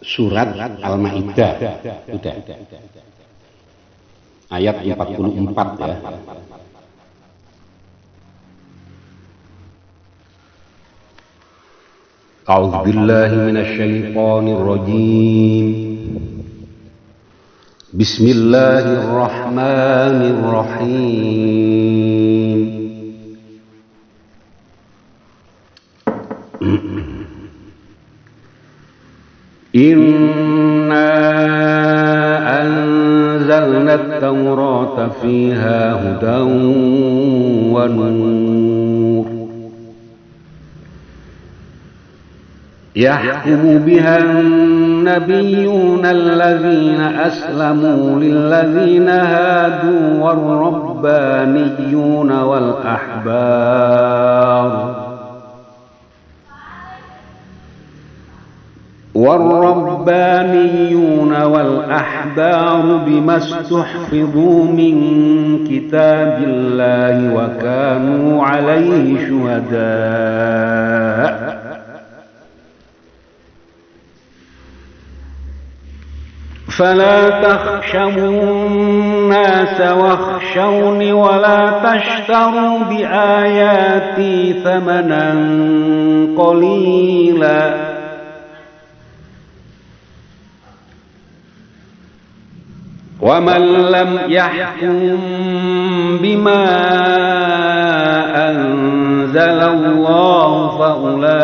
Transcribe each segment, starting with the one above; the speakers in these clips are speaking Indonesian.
surat Al-Maidah. Sudah. Ayat 44 ya. A'udzu billahi minasy syaithanir rajim. Bismillahirrahmanirrahim. Inna anzalna at-taurata fiha hudan wa nur yahkumu biha an-nabiyyuna alladhina aslamu lilladhina hadu war-rabbaniyyuna wal-ahbar والربانيون والأحبار بما استحفظوا من كتاب الله وكانوا عليه شهداء فلا تخشوا الناس واخشوني ولا تشتروا بآياتي ثمنا قليلا ومن لم يحكم بما أنزل الله فأولئك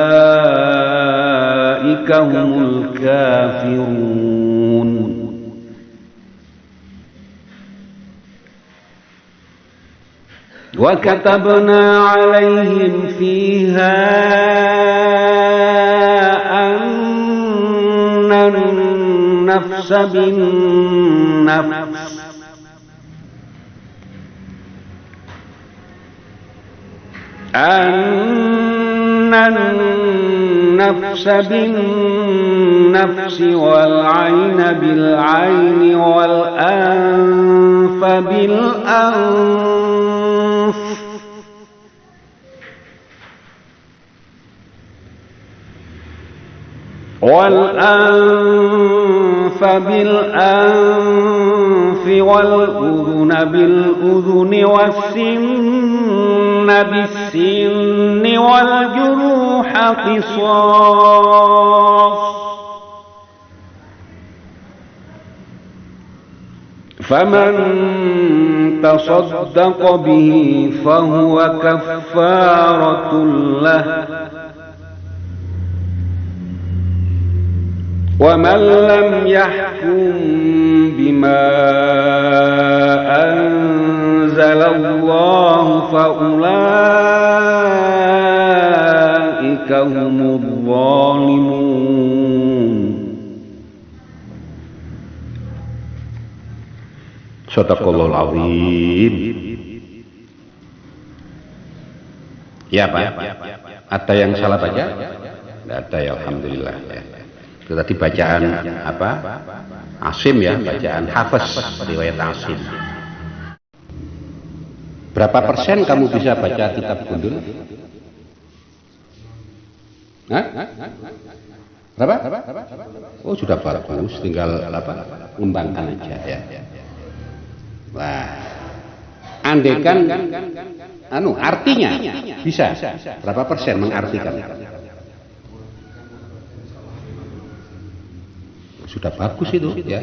هم الكافرون وكتبنا عليهم فيها أن النفس بالنفس أن النفس بالنفس والعين بالعين والأنف بالأنف والأنف بالأنف والأذن بالأذن والسن بالسن والجروح قصاص فمن تصدق به فهو كفارة له ومن لم يحكم بما أنزل الله فأولئك هم الظالمون. Shadaqallahul Azim. Ya Pak, ada yang salah baca? Tidak ada ya, alhamdulillah ya. Itu tadi bacaan apa? Asim ya, bacaan Hafiz riwayat Asim. Berapa persen kamu bisa baca kitab gundul? Hah? Berapa? Oh sudah bagus, tinggal apa? Ngembangkan aja ya. Wah, andaikan artinya bisa berapa persen mengartikan? Sudah bagus itu ya,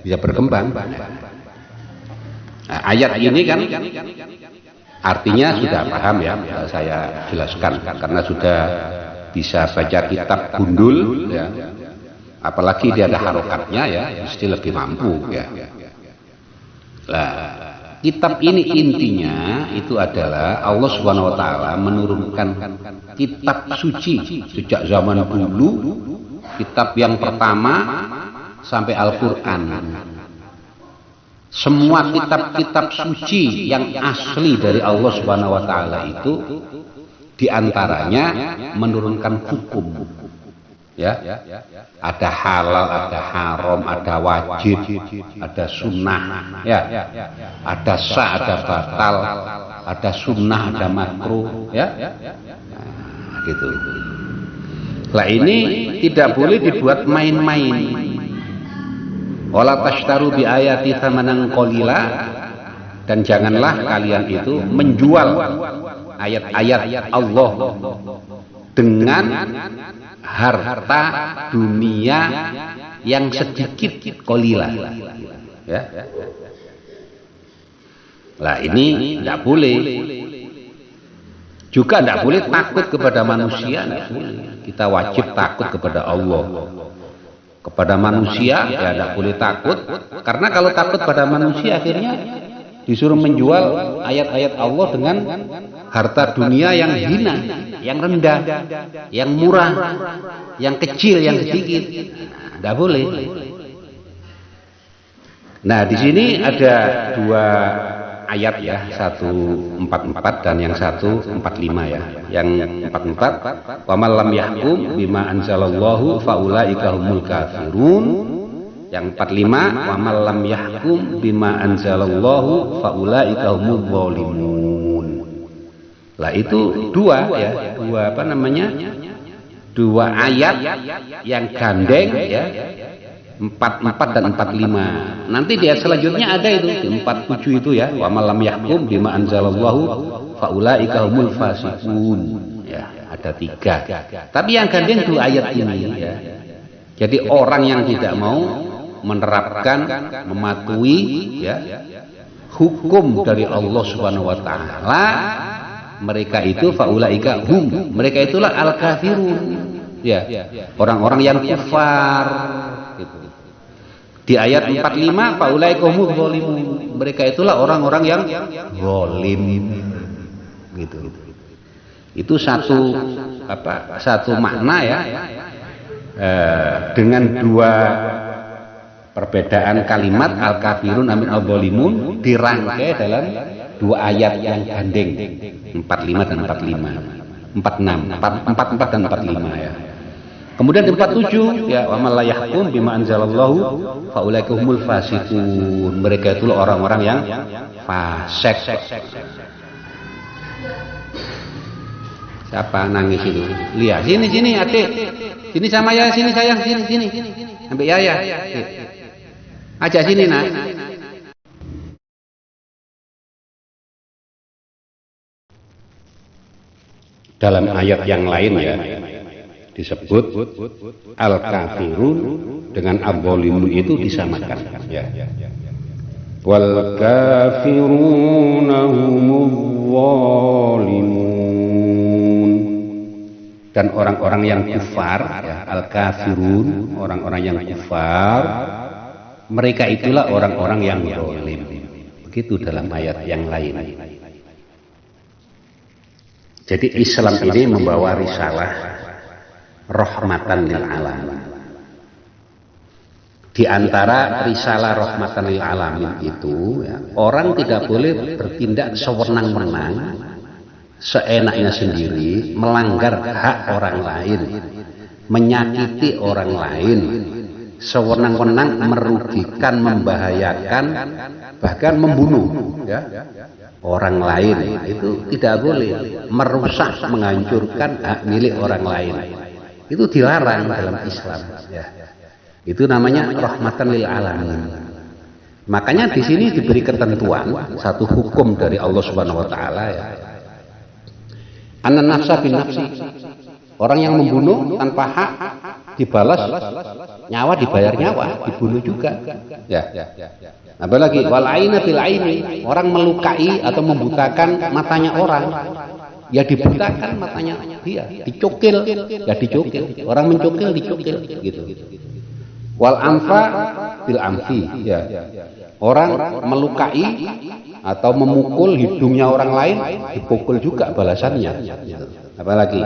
bisa berkembang. Nah, ayat ini kan artinya sudah paham ya, saya jelaskan karena sudah bisa baca kitab gundul ya, apalagi dia ada harokatnya ya, mesti lebih mampu ya. Nah, kitab ini intinya itu adalah Allah Subhanahu wa taala menurunkan kitab suci sejak zaman dulu, kitab yang pertama sampai Al-Qur'an. Semua kitab-kitab suci yang asli dari Allah Subhanahu wa taala itu diantaranya menurunkan hukum. Ya, ada halal, ada haram, ada wajib, ada sunnah, ya, ada sah, ada batal, ada sunnah, ada makruh, ya, nah, gitu. Lah ini tidak boleh dibuat main-main. Wala tashtaru bi ayati tsamanan qalila, dan janganlah kalian itu menjual ayat-ayat Allah dengan harta dunia yang sedikit, qalila. Ya. Lah ini tidak boleh. Juga tidak boleh takut kepada manusia. Kita wajib takut kepada Allah. Kepada manusia ya tidak boleh takut, karena kalau takut pada manusia akhirnya disuruh menjual ayat-ayat Allah dengan harta dunia yang hina, yang rendah, yang murah, yang kecil, yang sedikit. Tidak boleh. Nah, di sini ada dua ayat ya, 144 dan yang 145 ya. Yang 44, wa man lam yahkum bima anzalallahu faulaika humul kafirun. Yang 45, wa man lam yahkum bima anzalallahu faulaika humul zalimun. Lah itu dua ya, dua ayat yang gandeng ya. 44 dan 45. Nanti di ayat selanjutnya ada itu di 47 itu ya, wa man lam yahkum bima anzalallahu faulaika humul fasiqun. Ya, ada 3. Tapi yang gandeng dua ayat ini ya. Jadi orang yang tidak mau menerapkan, mematuhi ya hukum dari Allah Subhanahu wa taala, mereka itu faulaika hum, mereka itulah al-kafirun. Ya, orang-orang yang kufar gitu. Di ayat 45 faulaika humuz zalimun, mereka itulah orang-orang yang zalim gitu. Itu satu makna ya, dengan dua perbedaan kalimat al-kafirun amin al-zalimun dirangkai dalam dua ayat yang gandeng 45 dan 45, 46, 44 dan 45 ya. Kemudian di 47 ya, wa man la yahkum bima anzalallahu faulaika humul fasiqun, mereka itu orang-orang yang fasik. Siapa nangis itu? Lihat sini adik, sini sama ya, sini sayang, sini sampai ya ajak sini nak. Dalam ayat yang lain ya disebut al-kafirun dengan al-zalimun itu disamakan ya. Wal kafiruna humuz zalimun, dan orang-orang yang kufar ya, al-kafirun, orang-orang yang kufar, mereka itulah orang-orang yang zalim. Begitu dalam ayat yang lain. Jadi Islam ini membawa risalah rahmatan lil alamin. Di antara risalah rahmatan lil alamin itu ya, orang tidak boleh bertindak sewenang-wenang, seenaknya sendiri, melanggar hak orang lain, menyakiti orang lain, sewenang-wenang, merugikan, membahayakan, bahkan membunuh ya orang lain. Itu tidak boleh. Merusak, menghancurkan hak milik orang lain, itu dilarang dalam Islam ya. Itu namanya rahmatan lil alamin. Makanya di sini diberi ketentuan satu hukum dari Allah Subhanahu wa taala ya. Anan nafsa bin nafsi, orang yang membunuh tanpa hak dibalas nyawa, dibayar nyawa, dibunuh juga ya. Apalagi wal aina bil aini, orang melukai atau membutakan matanya orang, ya dibutakan matanya dia, dicukil ya dicukil, orang mencukil dicukil gitu. Wal anfa bil amfi ya, orang melukai atau memukul hidungnya orang lain dipukul juga balasannya gitu. Apalagi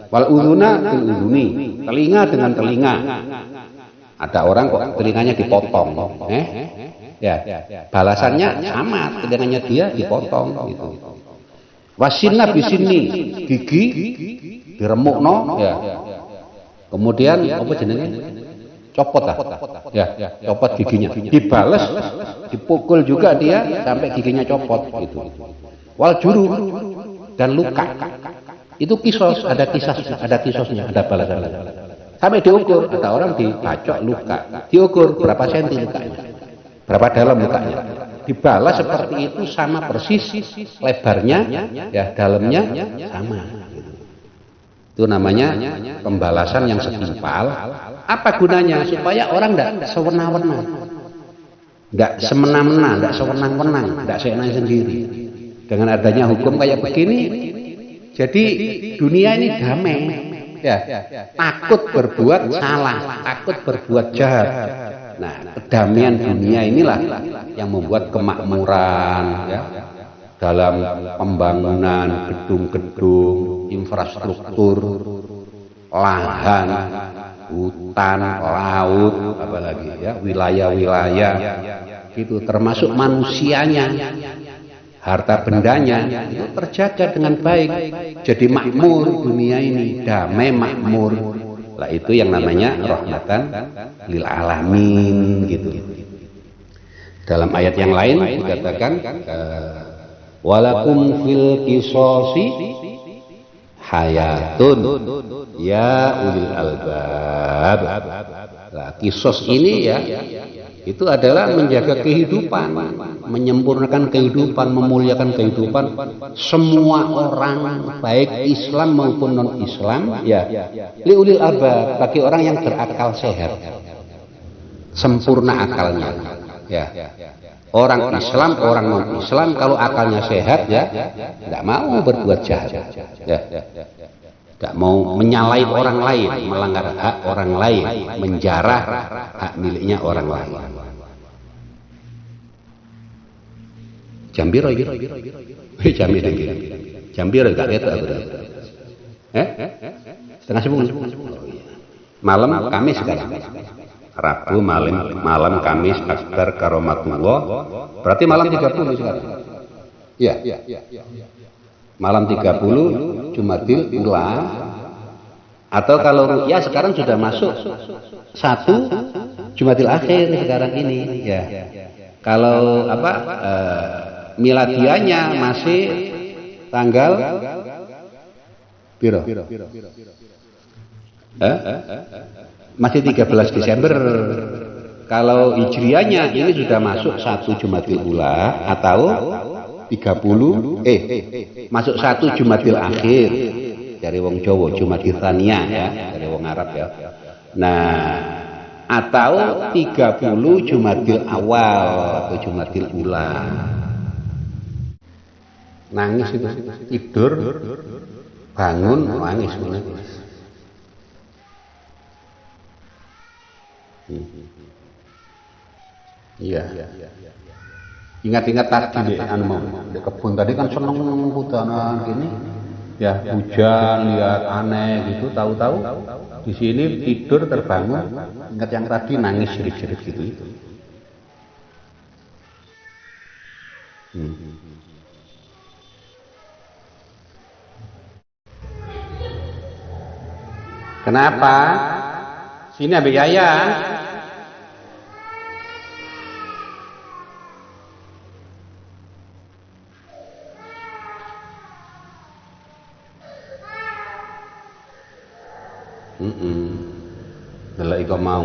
wal udhuna bil udhuni, telinga dengan telinga, ada orang kok telinganya dipotong ya balasannya sama, telinganya dia dipotong gitu. Wasinna bisini, gigi diremukno ya. Kemudian apa jenenge? Copot ya, copot giginya. Dibales, dipukul juga dia sampai giginya copot gitu. Wal juru, dan luka. Itu kisos, ada kisosnya, ada balasannya. Sampai diukur, ada orang dibacok luka, diukur berapa senti lukanya, berapa dalam lukanya, dibalas seperti itu sama persis lebarnya, ya dalamnya sama. Itu namanya pembalasan yang setimpal. Apa gunanya? Supaya orang tidak sewenang-wenang, tidak semena-mena, tidak sewenang-wenang, tidak seenak sendiri. Dengan adanya hukum kayak begini, jadi dunia ini damai. Ya, takut berbuat salah, takut berbuat jahat. Nah, kedamaian dunia inilah yang membuat kemakmuran, ya, dalam pembangunan gedung-gedung, infrastruktur, lahan, hutan, laut, apalagi ya, wilayah-wilayah, gitu, termasuk manusianya, harta bendanya itu terjaga dengan baik, jadi makmur dunia ini, damai makmur. Lah itu yang namanya rahmatan lil alamin, gitu. Dalam ayat yang lain dikatakan walakum fil qisasi hayatun ya ulil albab. Nah, kisos ini ya itu adalah menjaga kehidupan, menyempurnakan kehidupan, memuliakan kehidupan semua orang, baik Islam maupun non Islam, ya. Liulil albab, bagi orang yang berakal sehat, sempurna akalnya, ya. Orang Islam, orang non Islam kalau akalnya sehat, ya, tidak mau berbuat jahat, ya. Tidak mau menyalahi orang lain, melanggar hak orang lain, menjarah hak miliknya orang lain. Jambiro, Jambiro gak lihat aku. Setengah 10. Malam Kamis sekarang. Rabu malam Kamis Akbar Karomatullah. Berarti malam 30 sekarang. Iya. Malam 30 Jumadil Ula, atau kalau ru'yah sekarang sudah masuk 1 Jumadil Akhir sekarang ini, ya. Kalau apa miladiahnya masih tanggal piro? Masih 13 Desember. Kalau hijriahnya ini sudah masuk 1 Jumadil Ula atau 30 masuk 1 Jumadil Akhir dari wong Jawa, Jumadil Tsaniyah ya, dari wong Arab ya. Nah, atau 30 Jumadil Awal atau Jumadil Ula. Nangis itu, tidur, bangun, nangis. Iya. Ingat-ingat tadi di kebun tadi kan seneng hujanan gini, ya hujan, lihat aneh gitu, tahu-tahu di sini tidur terbangun, ingat yang tadi nangis jerit-jerit gitu itu. Kenapa? Sini ambil Yaya. Delok iko mau,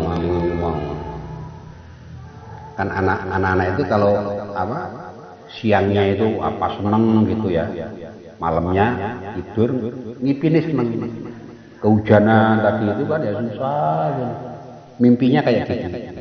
kan anak-anak itu kalau apa siangnya itu apa seneng gitu ya, malamnya tidur ngipini seneng. Kehujanan tadi itu kan ya susah, mimpinya kayak gitu.